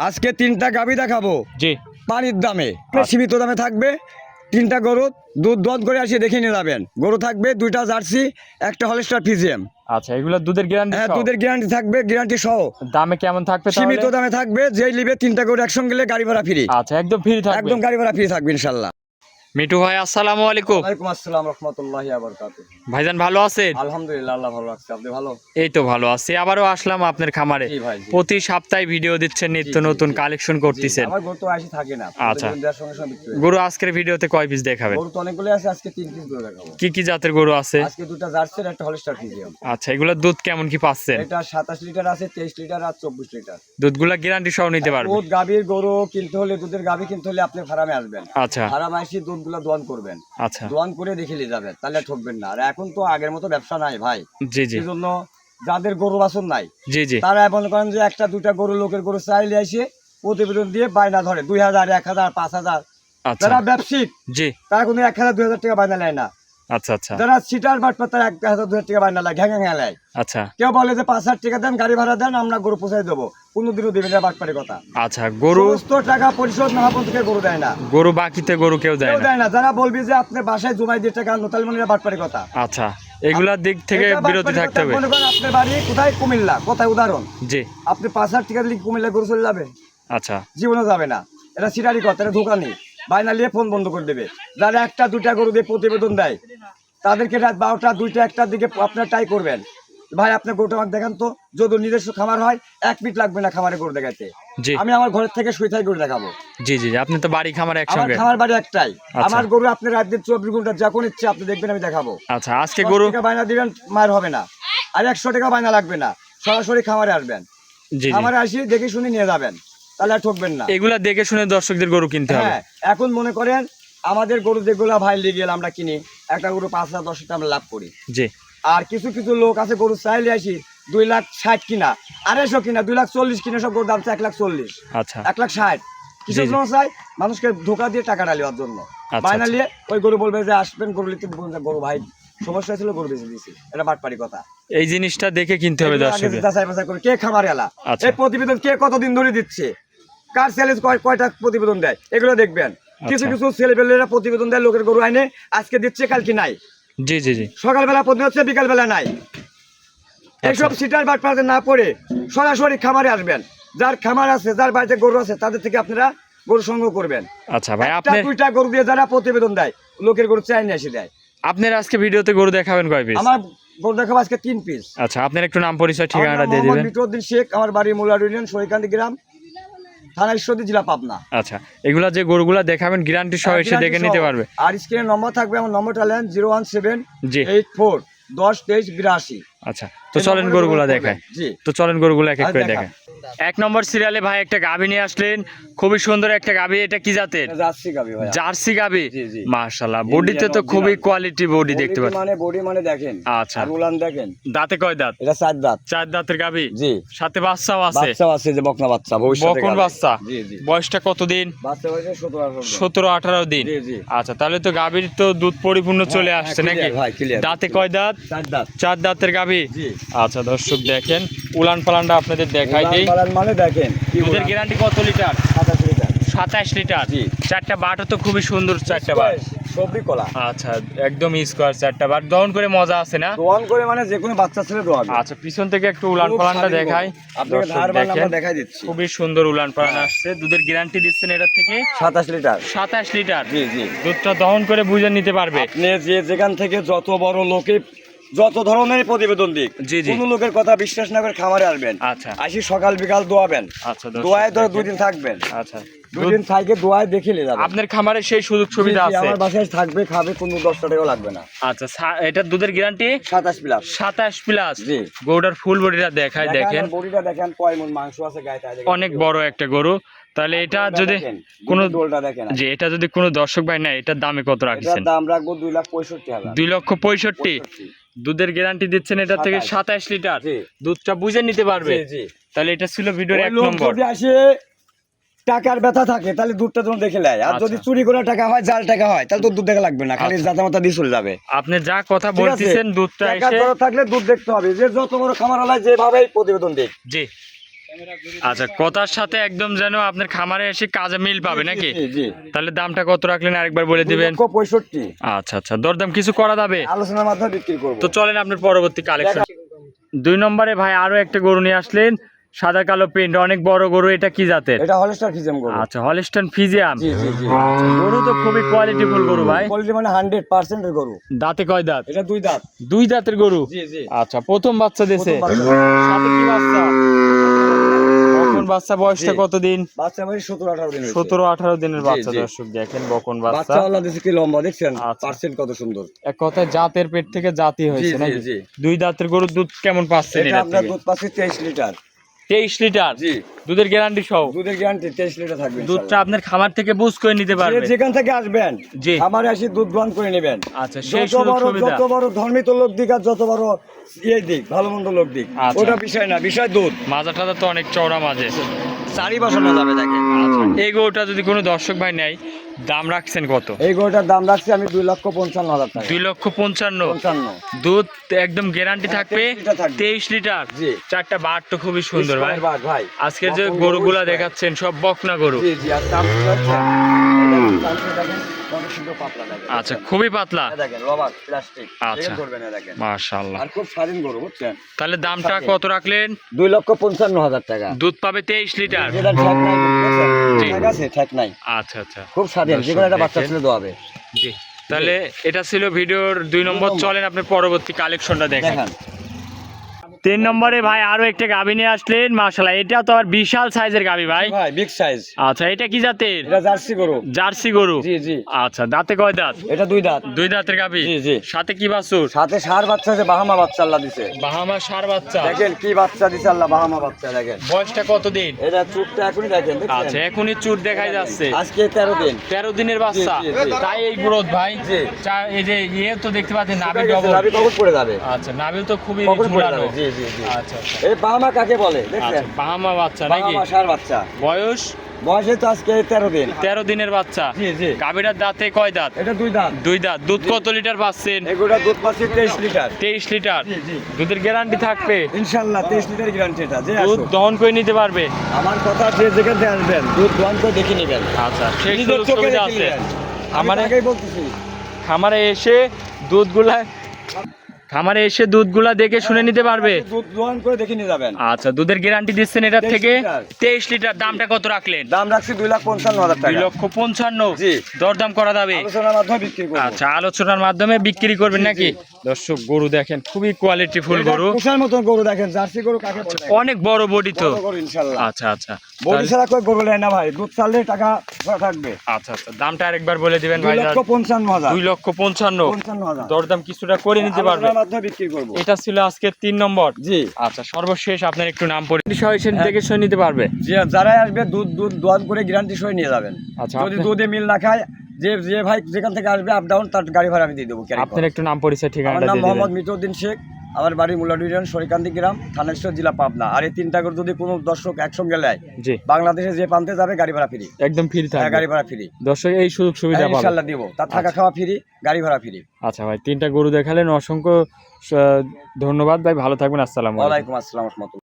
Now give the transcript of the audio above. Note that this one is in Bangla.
আজকে তিনটা গাভী দেখাবো জি পানির দামে, সীমিত দামে থাকবে। তিনটা গরু দুধ দোয়ান করে আসিয়ে দেখে নিয়ে যাবেন। গরু থাকবে দুইটা জার্সি, একটা হলস্টার ফিজিয়াম। আচ্ছা, এগুলো দুধের গ্যারান্টি? হ্যাঁ, দুধের গ্যারান্টি থাকবে, গ্যারান্টি সহ। দামে কেমন থাকবে? সীমিত দামে থাকবে, যেই নিবে তিনটা গরু একসঙ্গে গেলে গাড়ি ভাড়া ফ্রি। আচ্ছা, একদম ফ্রি থাকবে? একদম গাড়ি ভাড়া ফ্রি থাকবে ইনশাআল্লাহ। মিঠু ভাই আসসালামু আলাইকুম। ওয়ালাইকুম আসসালাম রাহমাতুল্লাহি ওয়া বারাকাতুহু। ভাইজান ভালো আছেন? আলহামদুলিল্লাহ, আল্লাহ ভালো রাখছে। আপনি ভালো? এই তো ভালো আছি। আবারও আসলাম আপনার খামারে। জি ভাই, জি। প্রতি সপ্তাহে ভিডিও দিচ্ছেন, নিত্য নতুন কালেকশন করতেছেন। আমার গরু তো আসি থাকে না। আচ্ছা, দেওয়ার সঙ্গে সঙ্গে বিক্রি হয়। গরু আজকের ভিডিওতে কয় পিস দেখাবেন? গরু তো অনেকগুলো আছে, আজকে 3 পিস গরু দেখাবো। কি কি জাতের গরু আছে? আজকে দুটো জার্সি আর একটা হলস্টার ফিজিয়াম। আচ্ছা, এগুলোর দুধ কেমন কি পাচ্ছেন? এটা 27 লিটার আছে, 23 লিটার আর 24 লিটার। দুধগুলা গ্যারান্টি সহ নিতে পারবেন? দুধ গাভীর গরু কিনতে হলে, দুধের গাভী কিনতে হলে আপনি ফার্মে আসবেন। আচ্ছা ফার্মে এসে দুধগুলো দোয়ান করবেন। আচ্ছা, দোয়ান করে দেখে নিয়ে যাবেন, তাহলে ঠকবেন না। আর এখন তো আগের মতো ব্যবসা নাই ভাই। জি জি, এই জন্য যাদের গরু বাছুর নাই, জি জি, তারা মনে করেন যে একটা দুটা গরু লোকের গরু চাইলে এসে প্রতিবেদন দিয়ে বায়না ধরে 2000, 1000, 5000। আচ্ছা যারা ব্যবসায়িক জি, তারা কোনো 1000, 2000 টাকা বায়না নেয় না। আচ্ছা আচ্ছা যারা সিটার বাটপার তারা 1000, 2000 টাকা বায়না লাগে, ঘ্যাঁ নেয়। আচ্ছা কেউ বলে যে 5000 টাকা দেন, গাড়ি ভাড়া দেন, আমরা গরু পৌঁছাই দেবো। কোনোদিনও দেবে না, বাটপারের কথা। আচ্ছা, গরু সমস্ত টাকা পরিশোধ না হওয়া থেকে গরু দেয় না। গরু বাকিতে গরু কেউ দেয় কেউ না? দেয় না। যারা বলবি যে আপনি বাসায় জমাই দিয়ে টাকা আনো, তাহলে মনে হয় বাটপারের কথা। আচ্ছা, এগুলার দিক থেকে এটা বিরতি বাটপারের থাকতে কথা। হবে। মনে করেন আপনার বাড়ি কোথায়? কুমিল্লা। কোথায়? উদাহরণ, জি, আপনি 5000 টাকা দিলে কুমিল্লা গরু চলে যাবে? আচ্ছা জীবনে যাবে না। এটা সিটারি কথা, এটা ধোকা নেই। বায়না নিয়ে ফোন বন্ধ করে দেবে। যারা একটা দুটা গরু দিয়ে প্রতিবেদন দেয়, তাদেরকে রাত 12টা, 2টা, 1টার দিকে আপনার ট্রাই করবেন। ভাই আপনার গরুটা আমাকে দেখান তো। যদি নিজস্ব খামার হয় 1 মিনিট লাগবে না খামারে গরু দেখাতে। জি, আমি আমার ঘরের থেকে শুয়ে থাকি গরু দেখাবো। জি জি, আপনি তো বাড়ি খামার আমার একসঙ্গে? খামার বাড়ি একটাই। আচ্ছা। আমার গরু আপনার রাত দিন 24 ঘন্টা যখন ইচ্ছে আপনি দেখবেন, আমি দেখাবো। আচ্ছা, আজকে গরু 10 টাকা বায়না দিবেন, মার হবে না। আর 100 টাকা বায়না লাগবে না। সরাসরি খামারে আসবেন। জি জি, খামারে আসি দেখে শুনে নিয়ে যাবেন, তাহলে আর ঠকবেন না। এগুলা দেখে শুনে দর্শকদের গরু কিনতে হবে। হ্যাঁ, এখন মনে করেন আমাদের গরু যেগুলো ভাই লিগেল আমরা কিনি, একটা গরু 5,000, 10,000 আমরা লাভ করি। জি, আর কিছু কিছু লোক আছে গরু চাইলে আসি 2,60,000 কিনা, 250 কিনা, 2,40,000 কিনা, সব গরু দাম 1,40,000, আচ্ছা 1,60,000। কিসের জি, জি। জন্য চাই? মানুষকে ধোকা দিয়ে টাকা ডালিওয়ার জন্য। আচ্ছা, বায়না আচ্ছা। নিয়ে ওই গরু বলবে যে আসবেন গরু নিতে, বলবেন যে গরু ভাই সমস্যা ছিল, গরু বেঁচে দিয়েছি। এটা বাটপারি কথা। এই জিনিসটা দেখে কিনতে হবে এগুলো আগে দর্শকদের। যাচাই বাছাই করে কে খামার এলা, আচ্ছা। এই প্রতিবেদন কে কতদিন ধরে দিচ্ছে, কার চ্যালেঞ্জ কয়টা প্রতিবেদন দেয়, এগুলো দেখবেন। কিছু আচ্ছা। কিছু ছেলেপেলেরা প্রতিবেদন দেয়, লোকের গরু আইনে আজকে দিচ্ছে, কালকে নাই। জি জি জি, সকালবেলা প্রতিদিন হচ্ছে, বিকালবেলা নাই। এইসব সিটার বাটপাড়াতে না পড়ে সরাসরি খামারে আসবেন। যার খামার আছে, যার বাড়িতে গরু আছে, তাদের থেকে আপনারা গরু সংগ্রহ করবেন। আচ্ছা ভাই, একটা আপনার দুইটা গরু দিয়ে যারা প্রতিবেদন দেয়, লোকের গরু চাই নিয়ে এসে দেয়। আপনার আজকে ভিডিওতে গরু দেখাবেন কয় পিস? আমার গরু দেখাবো আজকে 3 পিস। আচ্ছা, আপনার একটু নাম পরিচয় আমার ঠিকানাটা নাম দিয়ে মোহাম্মদ দিবেন। বিটরউদ্দিন শেখ। আমার বাড়ি মুলার ইউনিয়ন, শরীকান্দি গ্রাম, থানা ঈশ্বরদী, জেলা পাবনা। আচ্ছা, এগুলা যে গরুগুলা দেখাবেন গ্যারান্টি সহ এসে দেখে নিতে পারবে? আর স্ক্রিনে নম্বর থাকবে, আমার নম্বরটা নেন জি। 01784102382। আচ্ছা, তো চলেন গরুগুলা দেখায়। জি, তো চলেন গরুগুলা এক এক করে দেখান। দেখায়। 1 নম্বর সিরিয়ালে ভাই একটা গাভী নিয়ে আসলেন, খুবই সুন্দর একটা গাভী। এটা কি জাতের? জার্সি গাবি ভাই। জার্সি গাভী। জি, জি। মাশাআল্লাহ, বডিতে তো খুবই কোয়ালিটি বডি দেখতে পাচ্ছি। বডি মানে দেখেন। আচ্ছা, আর উলান দেখেন। দাঁতে কয় দাঁত? এটা 4 দাঁত। 4 দাঁতের গাভী। জি। সাথে বাচ্চাও আছে? বাচ্চা আছে, যে বকনা বাচ্চা, ভবিষ্যতে বকন গাবে। বাচ্চা। জি, জি। বয়সটা কতদিন? বাচ্চা বয়সে 17-18 দিন। 17-18 দিন। জি, জি। আচ্ছা, তাহলে তো গাভীর তো দুধ পরিপূর্ণ চলে হ্যাঁ, আসছে হ্যাঁ, নাকি? clear ভাই, clear। দাঁতে কয় দাঁত? 4 দাঁত। 4 দাঁতের গাভী। জি। আচ্ছা দর্শক দেখেন, উলান পালানটা আপনাদের দেখাই উলান দিই। পালান মানে দেখেন কি দুধের উলান। গ্যারান্টি কত লিটার? 27 লিটার। 27 লিটার। জি। 4টা বাটও তো খুবই সুন্দর, 4টা বাট। সবরি কলা। আচ্ছা, একদম স্কোয়ার 4টা বাট। দহন করে মজা আছে না? দোয়ান করে মানে যে কোনো বাচ্চা ছেলে দোয়াবে। আচ্ছা, পিছন থেকে একটু উলান পালানটা দেখাই। আপনাকে দর্শক ধার বান দেখেন, আমরা দেখাই দিচ্ছি। খুবই সুন্দর উলান পালান আসছে। দুধের গ্যারান্টি দিচ্ছেন এটার থেকে? 27 লিটার। 27 লিটার। জি, জি। দুধটা দহন করে বুঝে নিতে পারবে? আপনি যেখান থেকে যত বড় লোকে যত ধরনের প্রতিবেদন দিক, জি, জি। কোন লোকের কথা বিশ্বাস না করে খামারে আসবেন। আচ্ছা আসি সকাল বিকাল দোয়াবেন। আচ্ছা দর্শক দোয়ায় ধরে দেখেন। 2 দিন থাকবেন। আচ্ছা, 2 দিন থেকে দোয়ায় দেখে নিয়ে যাবেন। আপনার খামারে সেই সুযোগ সুবিধা জি, জি, আছে? আমার বাসায় থাকবে, খাবে, কোনো 10 টাকাও লাগবে না। আচ্ছা, এটার দুধের গ্যারান্টি 27 প্লাস। 27 প্লাস। জি। গরুটার ফুল বডিটা দেখায় দেখেন, বডিটা দেখেন, কয় মণ মাংস আছে গায়ে, তাই দেখেন। অনেক বড় একটা গরু। তাহলে এটা যদি দেখেন, কোনো দোলটা দেখেন। যে এটা যদি কোনো দর্শক ভাই নেয়, এটার দামে কত এটার রাখছেন? দাম রাখবো 2,65,000। 2,65,000। দুধের গ্যারান্টি দিচ্ছেন এটা থেকে 27 লিটার। জি। দুধটা বুঝে নিতে পারবে? জি, জি। তাহলে এটা ছিল ভিডিওর ওই 1 লোক নম্বর। যদি আসে টাকার ব্যথা থাকে, তাহলে দুধটা যখন দেখে নেয়। আর আচ্ছা। যদি চুরি করে টাকা হয়, জাল টাকা হয়, তাহলে তো দুধ দেখা লাগবে না, খালি আচ্ছা। জাতা মাতা দিয়ে চলে যাবে। আপনি যা কথা ঠিক আছে? বলতেছেন, দুধটা টাকার এসে দরদ থাকলে দুধ দেখতে হবে, যে যত বড় খামার হলায় যেভাবে প্রতিবেদন দিক। জি আচ্ছা, কথার সাথে একদম যেন আপনার খামারে এসে কাজে মিল পাবে নাকি? জি জি। তাহলে দামটা কত রাখলেন আরেকবার বলে দিবেন। 2,65,000। আচ্ছা আচ্ছা, দরদাম কিছু করা যাবে? আলোচনার মাধ্যমে বিক্রি করবো। তো চলেন আপনার পরবর্তী কালেকশন। 2 নম্বরে ভাই আরো একটা গরু নিয়ে আসলেন, সাদা কালো প্রিন্ট, অনেক বড় গরু। এটা কি জাতের? এটা হলস্টার ফিজিয়াম গরু। আচ্ছা, হলিস্টাইন ফ্রিজিয়ান। জি জি জি। গরু তো খুবই কোয়ালিটিফুল গরু ভাই। কোয়ালিটি মানে 100% এর গরু। দাঁতে কয় দাঁত? এটা 2 দাঁত। 2 দাঁতের গরু। জি জি। আচ্ছা, প্রথম বাচ্চা দিয়েছে। প্রথম বাচ্চা। সাথে কি বাচ্চা? বকন বাচ্চা, বয়সটা জি। কতদিন? বাচ্চা ভাই 17-18 দিন হয়েছে। 17-18 দিনের জি, বাচ্চা। জি। দর্শক দেখেন বকন বাচ্চা। বাচ্চা আল্লাহ দিছে কি লম্বা দেখছেন? আচ্ছা। পার্সেন্ট কত সুন্দর। এক কথায় জাতের পেট থেকে জাতি হয়েছে জি, নাকি? জি। 2 দাঁতের গরুর দুধ কেমন পাচ্ছেন এটা এটা আপনার থেকে? দুধ পাচ্ছে 23 লিটার। 23 লিটার। জি। দুধের গ্যারান্টি সহ। দুধের গ্যারান্টি 23 লিটার থাকবে। দুধটা আপনার খামার থেকে বুঝ করে নিতে যে পারবে। যেখান থেকে আসবেন জি। আমারে এসে দুধ গ্রহণ করে নেবেন। আচ্ছা, সেই যত সুযোগ বড় সুবিধা। যত বড় ধর্মিত লোক দিক আর যত বড় ইয়ে দিক ভালো মন্দ লোক দিক আচ্ছা। ওটা বিষয় না, বিষয় দুধ। মাজা টাজা তো অনেক চওড়া মাঝে। চারি বসানো যাবে দেখেন। এই গরুটা যদি কোনো দর্শক ভাই নেয়, দাম রাখছেন কত? এই গরুটার দাম রাখছি আমি 2,55,000 টাকা। 2,55,000। 55। দুধ একদম গ্যারান্টি থাকবে। 23 লিটার থাকবে। 23 লিটার। জি। চারটা বাট তো খুবই সুন্দর ভাই। বাট ভাই। আজকের যে বকন গরুগুলা গরু দেখাচ্ছেন সব বকনা গরু। জি জি। আর দাম কি হচ্ছে? এটা দেখেন কত সুন্দর পাতলা দেখেন। আচ্ছা, খুবই পাতলা। এই দেখেন রবার প্লাস্টিক। আচ্ছা। দেখেন করবেন না দেখেন। মাশাআল্লাহ। আর খুব স্বাধীন গরু বুঝছেন? তাহলে দামটা কত রাখলেন? 2,55,000 টাকা। দুধ পাবে 23 লিটার। যেটা ঠেক নাই বুঝছেন? জি। ঠেক আছে ঠেক নাই। আচ্ছা আচ্ছা, খুব স্বাধীন, দর্শক যেকোনো একটা বাচ্চা দেখেন। ছেলে দোয়াবে। জি। তাহলে এটা ছিল ভিডিওর 2 নম্বর। নম্বর। চলেন আপনি পরবর্তী কালেকশনটা দেখেন। দেখান। 3 নম্বরে ভাই আরো একটা গাভী নিয়ে আসলেন, মাশাআল্লাহ। এটা তো আর বিশাল সাইজের গাভী ভাই। ভাই বিগ সাইজ। আচ্ছা, এটা কি জাতের? এটা জার্সি গরু। জার্সি গরু। জি জি। আচ্ছা, দাঁতে কয় দাঁত? এটা 2 দাঁত। 2 দাঁতের গাভী। জি, জি। সাথে কি বাছুর? সাথে ষাঁড় বাচ্চা আছে, বাহামা বাচ্চা আল্লাহ দিছে। বাহামা ষাঁড় বাচ্চা। দেখেন কি বাচ্চা দিছে আল্লাহ, বাহামা বাচ্চা দেখেন। বয়সটা কতদিন? এটা চুপটা এখনই দেখেন আচ্ছা, দেখছেন? এখনই চুট দেখাই যাচ্ছে। আজকে 13 দিন। 13 দিনের বাচ্চা। জি, জি, জি। তাই এই গ্রোথ ভাই। জি। এই যে ইয়ে তো দেখতে পাচ্ছেন নাভি শুকায় গেছে, ডবল। নাভি কখন পড়ে যাবে? আচ্ছা, নাভি তো খুবই কখন পড়ে ঝুলানো। যাবে? জি জি জি। আচ্ছা আচ্ছা। এই বাহামা কাকে বলে আচ্ছা, দেখছেন? বাহামা বাচ্চা নাকি? বাহামা ষাঁড় বাচ্চা। বয়স বয়সে তো আজকে 13 দিন। 13 দিনের বাচ্চা। জি জি। গাভীটার দাঁতে কয় দাঁত? এটা 2 দাঁত। 2 দাঁত। দুধ কত লিটার পাচ্ছেন? এগুলা দুধ পাচ্ছে 23 লিটার। 23 লিটার। জি জি। দুধের গ্যারান্টি থাকবে। ইনশাআল্লাহ 23 লিটার গ্যারান্টি এটা। যে দুধ আসুক। দহন করে নিতে পারবে। আমার কথা যে যেখান থেকে আসবেন দুধ দোয়ান করে দেখে নেবেন। আচ্ছা, সেই নিজের সুযোগ চোখে সুবিধা দেখে আছে। নেবেন। আমার আমার আগেই বলতেছি। খামারে এসে দুধগুলা দেখে শুনে নিতে পারবে। দুধ দোয়ান করে দেখে নিয়ে যাবেন। আচ্ছা, দুধের গ্যারান্টি দিচ্ছেন এটার 23 থেকে। লিটার। 23 লিটার। দামটা কত রাখলেন? দাম রাখছি 2,55,000 টাকা। 2,55,000। জি। দরদাম করা যাবে। আলোচনার মাধ্যমে বিক্রি করব। আচ্ছা, আলোচনার মাধ্যমে বিক্রি করবেন নাকি? দর্শক গরু দেখেন, খুবই কোয়ালিটিফুল এটা গরু। কুষার মতন গরু দেখেন, জার্সি গরু কাকে বলে? অনেক বড় বডি তো। বড় গরু ইনশাআল্লাহ। আচ্ছা আচ্ছা। বডি ছাড়া কই গরু নেয় না ভাই, দুধ ছাড়লে টাকা ভরা থাকবে। আচ্ছা আচ্ছা, দামটা আরেকবার বলে দিবেন ভাই। 2,55,000। 2,55,000। 55,000। দরদাম কিছুটা করে নিতে পারবে। আলোচনার মাধ্যমে বিক্রি করব। এটা ছিল আজকে 3 নম্বর। জি। আচ্ছা, সর্বশেষ আপনার একটু নাম পড়ে দেখে শুনে নিতে পারবে। যে যারাই আসবে দুধ দোয়ান করে গ্যারান্টি সহ নিয়ে যাবেন। আচ্ছা, যদি দুধে মিল না খায়, যে যে ভাই যেখান থেকে আসবে আপ ডাউন তার গাড়ি ভাড়া আমি দিয়ে দেবো। আপনার একটু নাম পরিচয় আমার ঠিকানাটা নাম দিয়ে মোহাম্মদ দিবেন। মিটউদ্দিন শেখ। আমার বাড়ি মুলাডু ইউনিয়ন সরিকান্দি গ্রাম, থানেশ্বর জেলা পাবনা। আর এই 3টা করে যদি কোনো দর্শক একসঙ্গে নেয়, জি, বাংলাদেশে যে প্রান্তে যাবে গাড়ি ভাড়া ফ্রি। একদম ফ্রি থাকবে। গাড়ি ভাড়া ফ্রি। দর্শক এই সুযোগ সুবিধা পাবে। ইনশাআল্লাহ দিব। তার থাকা খাওয়া ফ্রি, গাড়ি ভাড়া ফ্রি। আচ্ছা ভাই, 3টা গরু দেখালেন, অসংখ্য ধন্যবাদ ভাই। ভালো থাকবেন। আসসালামু আলাইকুম। ওয়ালাইকুম আসসালাম ওয়া রাহমাতুল্লাহ।